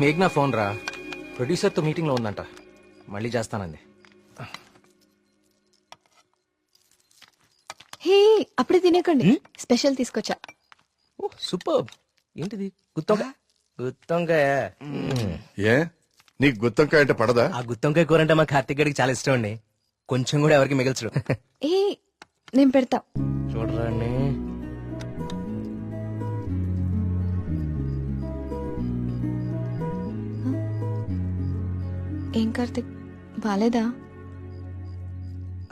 మేఘ్నా phone రా, ప్రొడ్యూసర్తో మీటింగ్లో ఉందంట, మళ్ళీ చేస్తానంది. హే అప్పుడే తినేకండి, స్పెషల్ తీసుకొచ్చా. ఓ సూపర్. ఏంటిది? గుత్తొంకాయ? గుత్తొంకాయ. ఏ నీకు గుత్తొంకాయ అంటే పడదా? ఆ గుత్తొంకాయ కూర అంటే మా కార్తిక్ గడికి చాలా ఇష్టం అండి. కొంచెం కూడా ఎవరికి మిగల్చడు. ఏ నేను పెడతా. చూడరాండి. ఏం కార్తిక్ బాలేదా?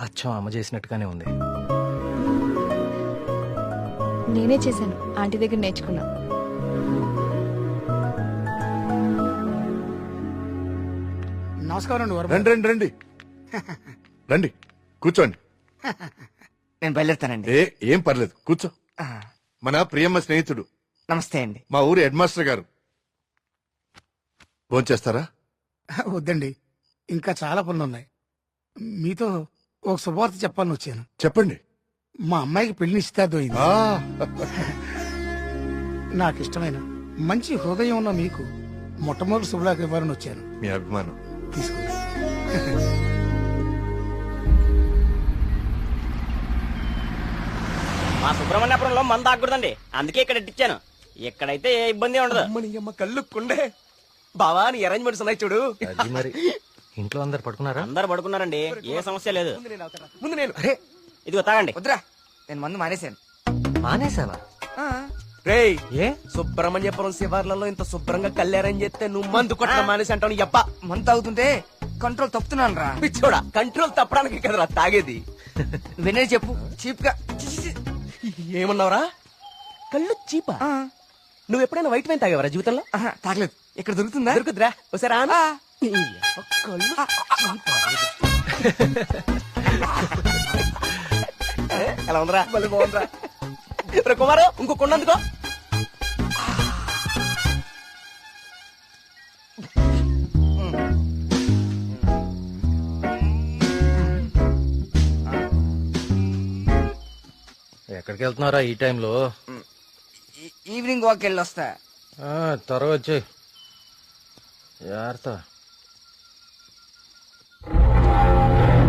అచ్చం అమ్మ చేసినట్టుగానే ఉంది. నేనే చేశాను, ఆంటీ దగ్గర నేర్చుకున్నా. నమస్కారం అండి. రండి రండి రండి రండి కూర్చోండి. నేను బయలుదేరుతానండి. ఏం పర్లేదు కూర్చో. మన ప్రియమ్మ స్నేహితుడు, నమస్తే అండి. మా ఊరి హెడ్ మాస్టర్ గారు. భోంచేస్తారా? వద్దండి, ఇంకా చాలా పనులు ఉన్నాయి. మీతో ఒక శుభవార్త చెప్పాలని వచ్చాను. చెప్పండి. మా అమ్మాయికి పెళ్లి నిశ్చితార్థమైంది. ఆ, నాకు ఇష్టమైన మంచి హృదయం ఉన్న మీకు మొట్టమొదటి శుభలాకి ఇవ్వాలని వచ్చాను. మీ అభిమానం. తీసుకోండి. మా సుబ్రహ్మణ్యపురంలో మంద ఆగకూడదండి, అందుకే ఇక్కడ ఇచ్చాను. ఇక్కడైతే ఏ ఇబ్బంది ఉండదు. అమ్మ కళ్ళు కుండే బావా, నీ అరేంజ్మెంట్స్ ఉన్నాయి చూడు. అది మరి ఇంట్లో అందరు పడుకున్నారా? అందరు పడుకున్నారండి, ఏ సమస్య లేదు. ముందు నేను. అరే ఇదిగో తాగండి. వద్దురా, నేను మందు మానేశాను. మానేసావా? రేయ్, ఏ సుబ్రహ్మణ్యపురం శివార్లలో ఇంత శుభ్రంగా కళ్యాణం చేస్తే నువ్వు మందు కొట్టడం మానేసి అంటావు. ఎప్ప మందు తాగుతుంటే కంట్రోల్ తప్పుతున్నాను రా. పిచ్చోడా, కంట్రోల్ తప్పడానికి కదరా తాగేది. వినే చెప్పు చీప్ గా. ఏమన్నావురా? కళ్ళు చీపా? నువ్వు ఎప్పుడైనా వైట్ వైన్ తాగేవరా జీవితంలో? తాగలేదు. ఇక్కడ దొరుకుతుందా? దొరుకుతురా? ఒకసారి ఆను. ఎలా ఉందిరా? మళ్ళీ బాగుందిరా. రే కుమారు, ఇంకో కొండందుకో. ఎక్కడికి వెళ్తున్నారా ఈ టైంలో? ఈవినింగ్ వాక్ వెళ్ళి వస్తా. త్వరగా వచ్చి జాగ్రత్త.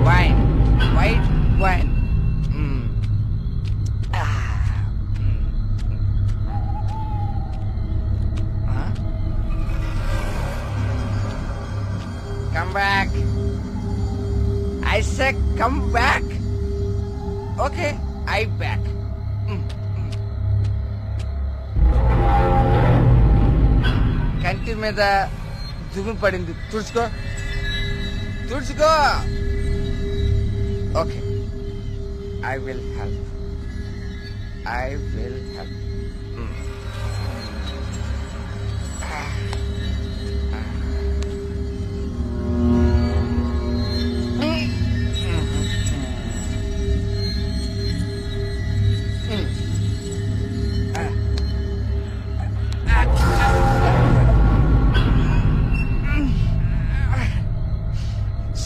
Wine, white wine. Come back. I said come back. Okay, I back. కంటి మీద దుమ్ము పడింది, తుడుచుకో తుడుచుకో. Okay, I will help. I will help.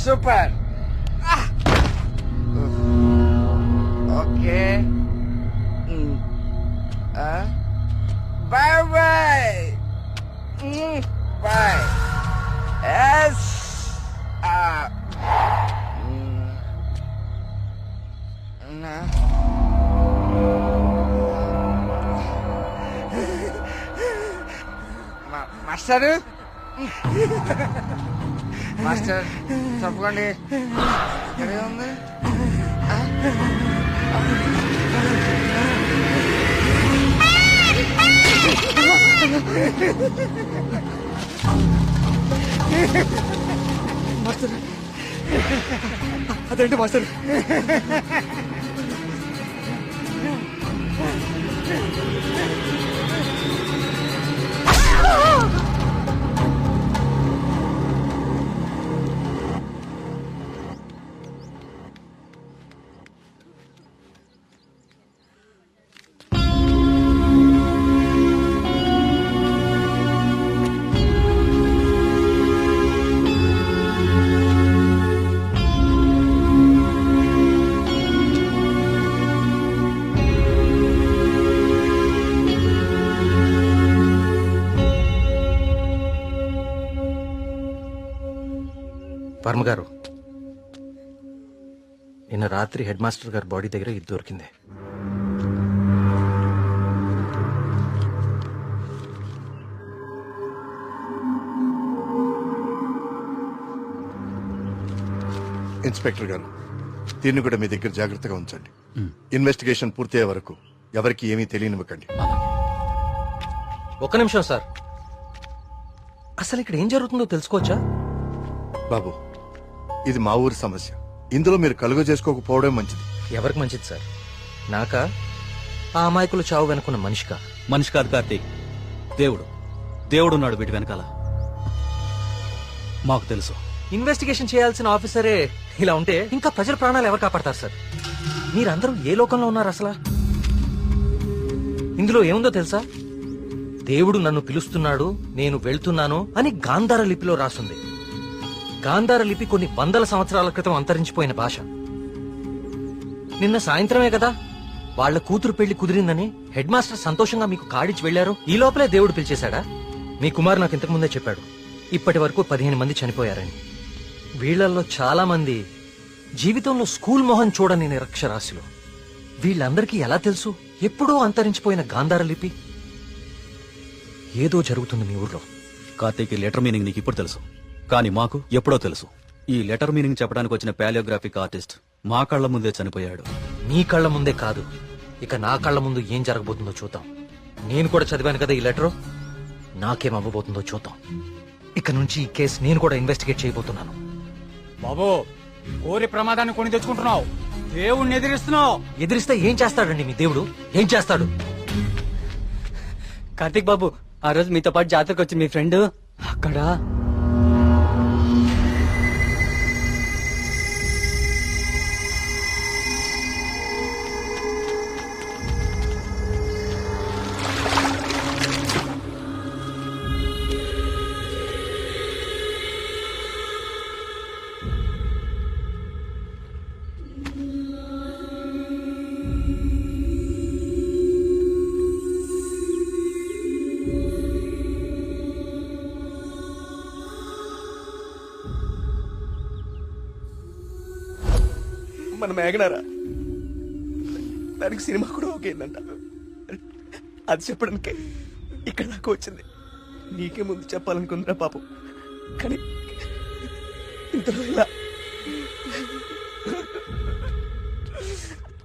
Super. Okay. Bye bye. Bye. Yes. Master, master తప్పకండి. ఇక్కడే ఉంది. మాస్టర్, అదేంటి మాస్టర్? వర్మ గారు, నిన్న రాత్రి హెడ్ మాస్టర్ గారి బాడీ దగ్గర ఇది దొరికింది. ఇన్స్పెక్టర్ గారు, దీన్ని కూడా మీ దగ్గర జాగ్రత్తగా ఉంచండి. ఇన్వెస్టిగేషన్ పూర్తయ్యే వరకు ఎవరికి ఏమీ తెలియనివ్వకండి. ఒక్క నిమిషం సార్, అసలు ఇక్కడ ఏం జరుగుతుందో తెలుసుకోవచ్చా? బాబు, ఇది మా ఊరి సమస్య. ఇందులో మీరు కలుగ చేసుకోకపోవడం మంచిది. ఎవరికి మంచిది సార్? నాకా, ఆ అమాయకులు చావు వెనుకున్న మనిషికా? మనిషి కాదు కార్తీక్, దేవుడున్నాడు వీటి వెనకాల. మాకు తెలుసు. ఇన్వెస్టిగేషన్ చేయాల్సిన ఆఫీసరే ఇలా ఉంటే ఇంకా ప్రజల ప్రాణాలు ఎవరు కాపాడతారు సార్? మీరందరూ ఏ లోకంలో ఉన్నారు అసలు? ఇందులో ఏముందో తెలుసా? దేవుడు నన్ను పిలుస్తున్నాడు, నేను వెళ్తున్నాను అని గాంధార లిపిలో రాసుంది. గాంధార లిపి కొన్ని వందల సంవత్సరాల క్రితం అంతరించిపోయిన భాష. నిన్న సాయంత్రమే కదా వాళ్ల కూతురు పెళ్లి కుదిరిందని హెడ్ మాస్టర్ సంతోషంగా మీకు కాడిచి వెళ్లారు. ఈ లోపలే దేవుడు పిలిచేశాడా? మీ కుమారు నాకు ఇంతకు ముందే చెప్పాడు, ఇప్పటి వరకు 15 మంది చనిపోయారని. వీళ్లలో చాలా మంది జీవితంలో స్కూల్ మొహం చూడని నిరక్షరాస్యులు. వీళ్ళందరికీ ఎలా తెలుసు ఎప్పుడో అంతరించిపోయిన గాంధార లిపి? ఏదో జరుగుతుంది మీ ఊర్లో. కార్తీక్, ఈ లెటర్ మీనింగ్ నీకు ఇప్పుడు తెలుసు, కానీ మాకు ఎప్పుడో తెలుసు. ఈ లెటర్ మీనింగ్ చెప్పడానికి వచ్చిన పాలియోగ్రాఫిక్ ఆర్టిస్ట్ మా కళ్ల ముందే చనిపోయాడు. మీ కళ్ల ముందే కాదు, ఇక నా కళ్ల ముందు ఏం జరగబోతుందో చూద్దాం. నేను కూడా చదివాను కదా ఈ లెటరు, నాకేం అవ్వబోతుందో చూద్దాం. ఇక నుంచి ఈ కేసు నేను కూడా ఇన్వెస్టిగేట్ చేయబోతున్నాను. బాబు, కోరి ప్రమాదాన్ని కొని తెచ్చుకుంటున్నావు, దేవుణ్ణి ఎదిరిస్తున్నావు. ఎదిరిస్తే ఏం చేస్తాడండి మీ దేవుడు? ఏం చేస్తాడు? కార్తీక్ బాబు, ఆ రోజు మీతో పాటు జాతరకు వచ్చింది మీ ఫ్రెండ్, అక్కడ మన మేఘనారా, దానికి సినిమా కూడా ఓకేందంట. అది చెప్పడానికే ఇక్కడ దాకా వచ్చింది. నీకే ముందు చెప్పాలనుకుందిరా పాపం, కానీ ఇంతలో ఇలా.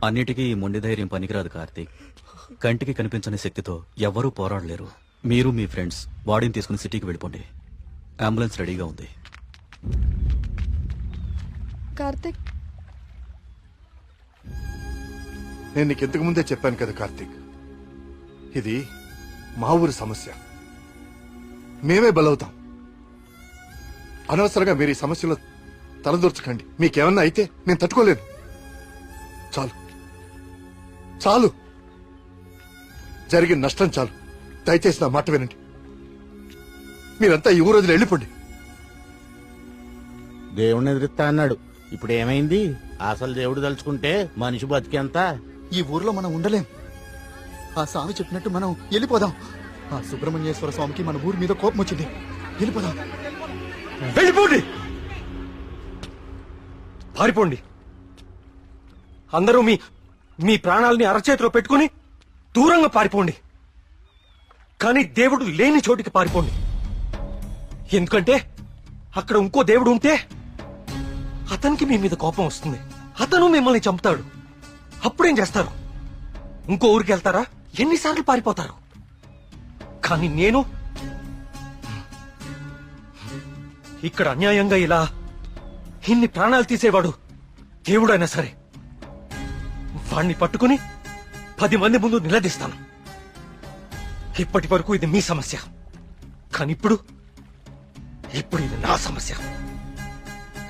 అన్నిటికీ ఈ మొండి ధైర్యం పనికిరాదు కార్తీక్. కంటికి కనిపించని శక్తితో ఎవ్వరూ పోరాడలేరు. మీరు మీ ఫ్రెండ్స్ బాడీని తీసుకుని సిటీకి వెళ్ళిపోండి. అంబులెన్స్ రెడీగా ఉంది. కార్తిక్, నేను నీకు ఇంతకు ముందే చెప్పాను కదా కార్తీక్, ఇది మా ఊరి సమస్య. మేమే బలవుతాం. అనవసరంగా మీరు ఈ సమస్యలో తలదూర్చకండి. మీకేమన్నా అయితే నేను తట్టుకోలేను. చాలు చాలు, జరిగిన నష్టం చాలు. దయచేసి నా మాట వినండి. మీరంతా ఈ ఊరు వదిలి వెళ్ళిపోండి. దేవుణ్ణి ఎదిరిస్తా అన్నాడు, ఇప్పుడు ఏమైంది? అసలు దేవుడు తలుచుకుంటే మనిషి బతికేంత. ఈ ఊర్లో మనం ఉండలేం. ఆ స్వామి చెప్పినట్టు మనం వెళ్ళిపోదాం. ఆ సుబ్రహ్మణ్యేశ్వర స్వామికి మన ఊరి మీద కోపం వచ్చింది. వెళ్ళిపోదాం. వెళ్ళిపోండి, పారిపోండి. అందరూ మీ మీ ప్రాణాలని అరచేతిలో పెట్టుకుని దూరంగా పారిపోండి. కానీ దేవుడు లేని చోటికి పారిపోండి. ఎందుకంటే అక్కడ ఇంకో దేవుడు ఉంటే అతనికి మీ మీద కోపం వస్తుంది. అతను మిమ్మల్ని చంపుతాడు. అప్పుడేం చేస్తారు? ఇంకో ఊరికి వెళ్తారా? ఎన్నిసార్లు పారిపోతారు? కానీ నేను ఇక్కడ అన్యాయంగా ఇలా ఇన్ని ప్రాణాలు తీసేవాడు దేవుడైనా సరే వాణ్ణి పట్టుకుని 10 మంది ముందు నిలదీస్తాను. ఇప్పటి వరకు ఇది మీ సమస్య, కానీ ఇప్పుడు ఇది నా సమస్య.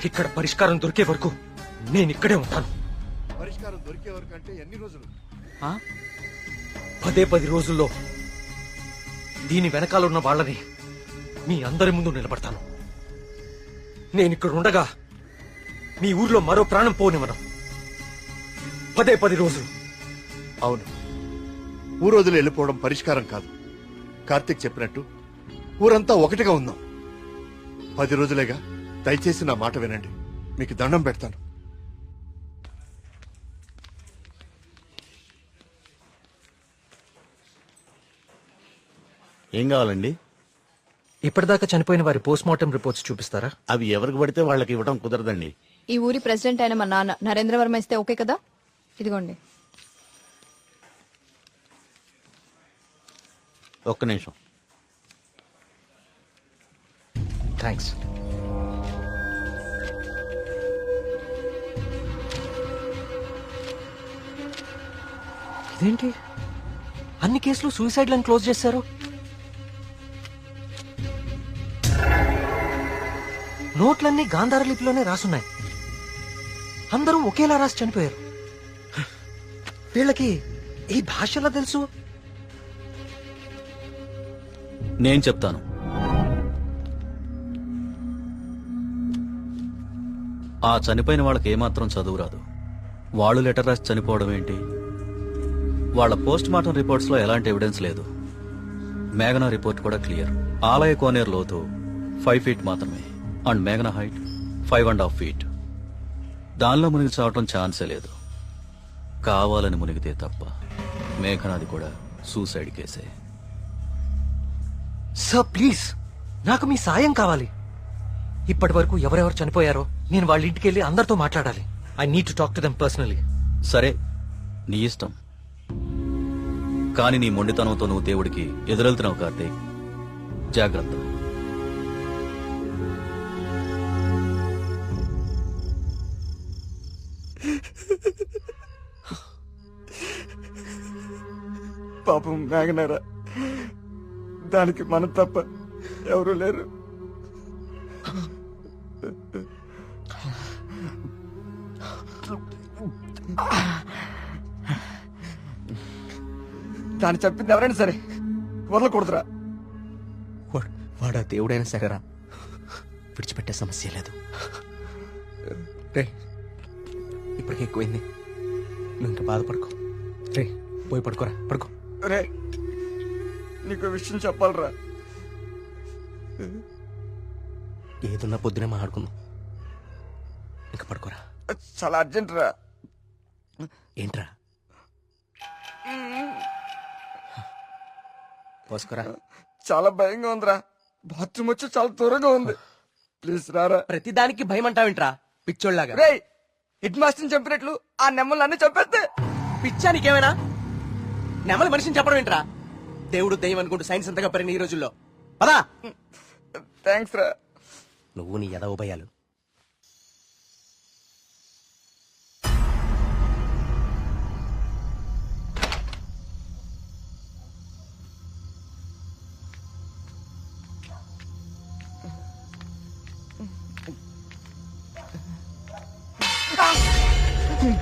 ఇక్కడ పరిష్కారం దొరికే వరకు నేను ఇక్కడే ఉంటాను. పరిష్కారం దొరికే వరకు అంటే ఎన్ని రోజులు? 10 రోజుల్లో దీని వెనకాల ఉన్న వాళ్ళని మీ అందరి ముందు నిలబడతాను. నేను ఇక్కడ ఉండగా మీ ఊర్లో మరో ప్రాణం పోనివ్వను. 10 రోజులు. అవును, ఊరు వదిలి వెళ్ళిపోవడం పరిష్కారం కాదు. కార్తీక్ చెప్పినట్టు ఊరంతా ఒకటిగా ఉందాం. 10 రోజులేగా, దయచేసి నా మాట వినండి, మీకు దండం పెడతాను. ఏం కావాలండి? ఇప్పటిదాకా చనిపోయిన వారి పోస్ట్ మార్టం రిపోర్ట్స్ చూపిస్తారా? అవి ఎవరికి పడితే వాళ్ళకి ఇవ్వడం కుదరదండి. ఈ ఊరి ప్రెసిడెంట్ అయిన మా నాన్న నరేంద్ర వర్మ ఇస్తే ఓకే కదా? ఇదిగోండి. ఒక్క నిమిషం. థ్యాంక్స్. ఇదేంటి అన్ని కేసులు సూసైడ్లను క్లోజ్ చేశారు? నోట్లన్నీ గాంధార లిపిలోనే రాసున్నాయి. అందరూ ఒకేలా రాసి చనిపోయారు. వీళ్ళకి ఈ భాషలో తెలుసు. నేను చెప్తాను. ఆ చనిపోయిన వాళ్ళకి ఏమాత్రం చదువు రాదు. వాళ్ళు లెటర్ రాసి చనిపోవడం ఏంటి? వాళ్ళ పోస్ట్ మార్టం రిపోర్ట్స్ లో ఎలాంటి ఎవిడెన్స్ లేదు. మేఘనా రిపోర్ట్ కూడా క్లియర్. ఆలయ కోనేరు లోతు 5 feet మాత్రమే, అండ్ మేఘనా హైట్ 5.5 feet. దానిలో మునిగి చావటం ఛాన్సే లేదు. కావాలని మునిగితే తప్ప. మేఘనాది కూడా సూసైడ్ కేసే. సార్ ప్లీజ్, నాకు మీ సాయం కావాలి. ఇప్పటి వరకు ఎవరెవరు చనిపోయారో నేను వాళ్ళ ఇంటికి వెళ్ళి అందరితో మాట్లాడాలి. I need to talk to them personally. సరే, నీ ఇష్టం. కానీ నీ మొండితనంతో నువ్వు దేవుడికి ఎదురెళ్తున్నావు కార్తీక్. జాగ్రత్త. పాపం మేఘనారా, దానికి మనం తప్ప ఎవరు లేరు. దాన్ని చెప్పింది ఎవరైనా సరే వదలకూడదురా. వాడా దేవుడైనా సరేరా, విడిచిపెట్టే సమస్య లేదు. రే, ఇప్పటికే ఎక్కువైంది, నువ్వు ఇంకా బాధపడుకో. రే, పోయి పడుకోరా, పడుకో. రే, నీకు విషయం చెప్పాలరా. ఏదున్నా పొద్దునే మాట్లాడుకుందాం. ఇంకా పడుకోరా. చాలా అర్జెంట్ రా. ఏంట్రా? పోసుకోరా. చాలా భయంగా ఉందిరా. బాత్రూమ్ వచ్చి చాలా దూరంగా ఉంది. ప్లీజ్ రారా. ప్రతిదానికి భయం అంటావేంట్రా పిచ్చోళ్ళలాగా? రే, హెడ్ మాస్టర్ చంపినట్లు ఆ నెమ్మలు అన్ని చంపేస్తే పిచ్చా నీకేమైనా? నెమలి మనిషిని చెప్పడం ఏంట్రా? దేవుడు దయ్యం అనుకుంటూ సైన్స్ అంతగా పెరిగిన ఈ రోజుల్లో. పదా. థ్యాంక్స్ రా. నువ్వు నీ యద ఉభయాలు.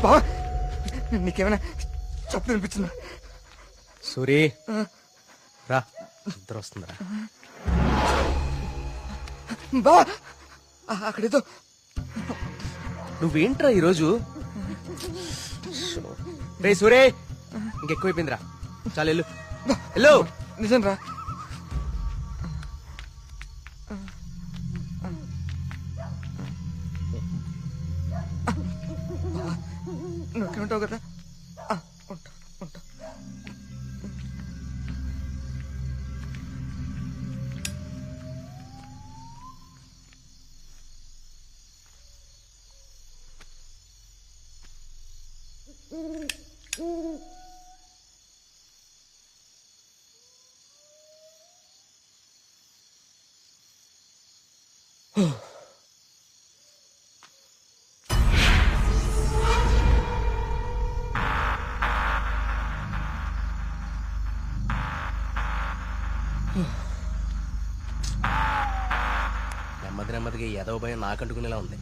బా, నీకేమైనా చెప్పు వినిపించిందా? సూరి రా, నిద్ర వస్తుందిరా. బా, అక్కడేదో. నువ్వేంట్రా ఈరోజు? రే సూరే, ఇంకెక్కువైపోయిందిరా. చాలు వెళ్ళు, వెళ్ళు. నిజం రా. నువ్వు ఉంటావు కదా? ఉంటా ఉంటా. నెమ్మది నెమ్మదిగా ఏదో భయం నాకంటుకునేలా ఉంది.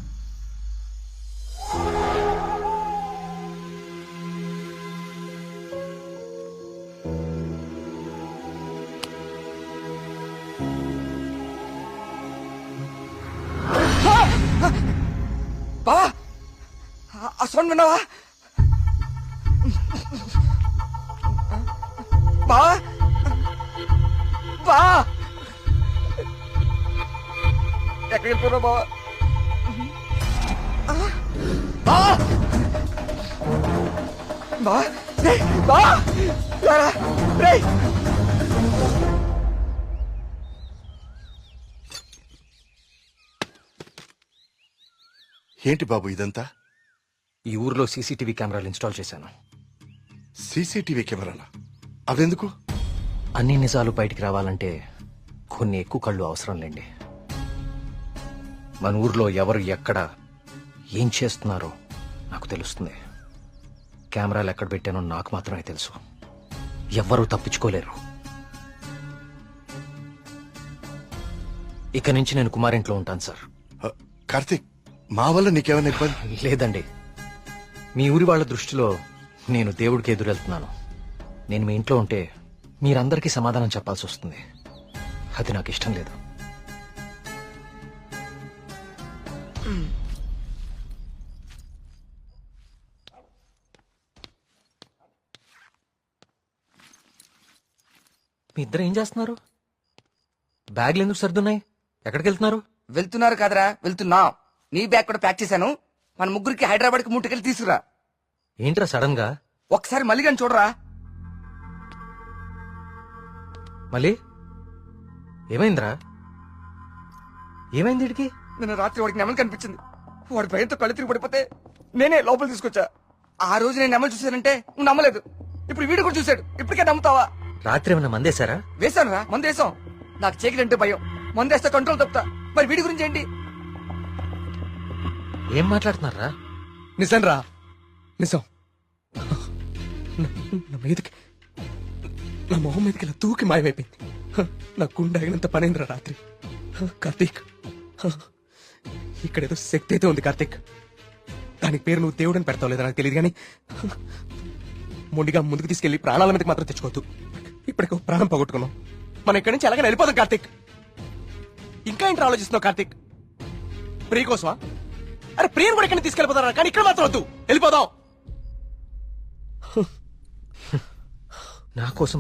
బావా, ఆ సౌండ్ విన్నావా? బావా, బావా, ఎక్కడికి వెళ్ళిపోయినా బావా? ఏంటి బాబు ఇదంతా? ఈ ఊర్లో సీసీటీవీ కెమెరాలు ఇన్స్టాల్ చేశాను. సీసీటీవీ కెమెరాలా? అవెందుకు? అన్ని నిజాలు బయటికి రావాలంటే కొన్ని ఎక్కువ కళ్ళు అవసరం లేండి. మన ఊర్లో ఎవరు ఎక్కడ ఏం చేస్తున్నారో నాకు తెలుస్తుంది. కెమెరాలు ఎక్కడ పెట్టానో నాకు మాత్రమే తెలుసు. ఎవ్వరూ తప్పించుకోలేరు. ఇక నుంచి నేను కుమారింట్లో ఉంటాను సార్. కార్తీక్, మా వల్ల నీకేమైనా ఇబ్బంది? లేదండి, మీ ఊరి వాళ్ళ దృష్టిలో నేను దేవుడికి ఎదురెళ్తున్నాను. నేను మీ ఇంట్లో ఉంటే మీరందరికీ సమాధానం చెప్పాల్సి వస్తుంది. అది నాకు ఇష్టం లేదు. మీ ఇద్దరు ఏం చేస్తున్నారు? బ్యాగ్లు ఎందుకు సర్దున్నాయి? ఎక్కడికి వెళ్తున్నారు? వెళ్తున్నారు కాదరా, వెళ్తున్నా. నీ బ్యాగ్ కూడా ప్యాక్ చేశాను. మన ముగ్గురికి హైదరాబాద్ కి మూటకెళ్ళి తీసుకురా. ఏంట్రా సడన్ గా? ఒకసారి మళ్ళీ కానీ చూడరా. మళ్ళీ ఏమైందిరా? ఏమైంది వీడికి? నిన్న రాత్రి వాడికి నెమలు కనిపించింది. వాడి భయంతో కళ్ళు తిరిగి పడిపోతే నేనే లోపల తీసుకొచ్చా. ఆ రోజు నేను నెమలు చూశానంటే నువ్వు నమ్మలేదు. ఇప్పుడు వీడు కూడా చూశాడు. ఇప్పటికే నమ్ముతావా? రాత్రి ఏమైనా మందేశారా? వేశాను రా, మందేశాం. నాకు చీకలంటే భయం. మందేస్తే కంట్రోల్ తప్పుతా. మరి వీడి గురించి ఏంటి? ఏం మాట్లాడుతున్నారా? నిజం రా, నిజం. నా మీదకి, నా మొహం మీదకి ఇలా తూకి మాయమైపోయింది. నా గుండె ఆగినంత పనైందిరా రాత్రి. కార్తీక్, ఇక్కడేదో శక్తి అయితే ఉంది కార్తీక్. దానికి పేరు నువ్వు దేవుడు అని పెడతావు లేదా నాకు తెలియదు, కానీ మొండిగా ముందుకు తీసుకెళ్లి ప్రాణాల మీదకి మాత్రం తెచ్చుకోవద్దు. ఇప్పటికో ప్రాణం పోగొట్టుకున్నాం. మనం ఇక్కడి నుంచి ఎలాగైనా వెళ్ళిపోదాం కార్తీక్. ఇంకా ఏంటి ఆలోచిస్తున్నావు కార్తీక్? ప్రియ కోసమా? అరే ప్రియను కూడా ఇక్కడ తీసుకెళ్ళిపోతారా, కానీ ఇక్కడ మాత్రం వద్దు. వెళ్ళిపోదాం. నా కోసం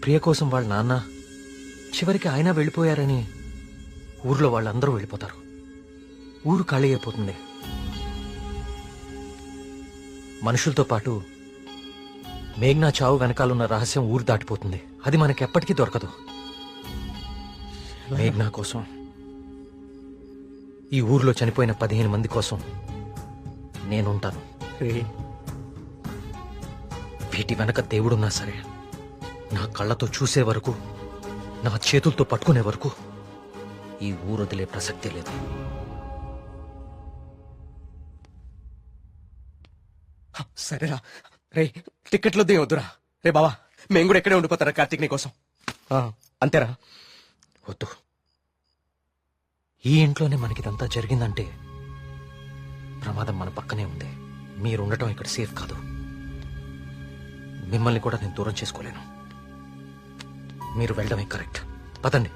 ప్రియ కోసం వాళ్ళ నాన్న, చివరికి ఆయన వెళ్ళిపోయారని ఊర్లో వాళ్ళందరూ వెళ్ళిపోతారు. ఊరు ఖాళీ అయిపోతుంది. మనుషులతో పాటు మేఘ్నా చావు వెనకాలన్న రహస్యం ఊరు దాటిపోతుంది. అది మనకెప్పటికీ దొరకదు. మేఘ్నా కోసం, ఈ ఊర్లో చనిపోయిన 15 మంది కోసం నేనుంటాను. వీటి వెనక దేవుడున్నా సరే, నా కళ్ళతో చూసే వరకు, నా చేతులతో పట్టుకునే వరకు ఈ ఊరు వదిలే ప్రసక్తే లేదు. సరేరా. రే టికెట్లు వద్దురా. రే బావా, మేము కూడా ఇక్కడే ఉండిపోతారా కార్తీక్ నీ కోసం? అంతేరా. వద్దు. ఈ ఇంట్లోనే మనకిదంతా జరిగిందంటే ప్రమాదం మన పక్కనే ఉంది. మీరుండటం ఇక్కడ సేఫ్ కాదు. మిమ్మల్ని కూడా నేను దూరం చేసుకోలేను. మీరు వెళ్ళడమే కరెక్ట్. పదండి.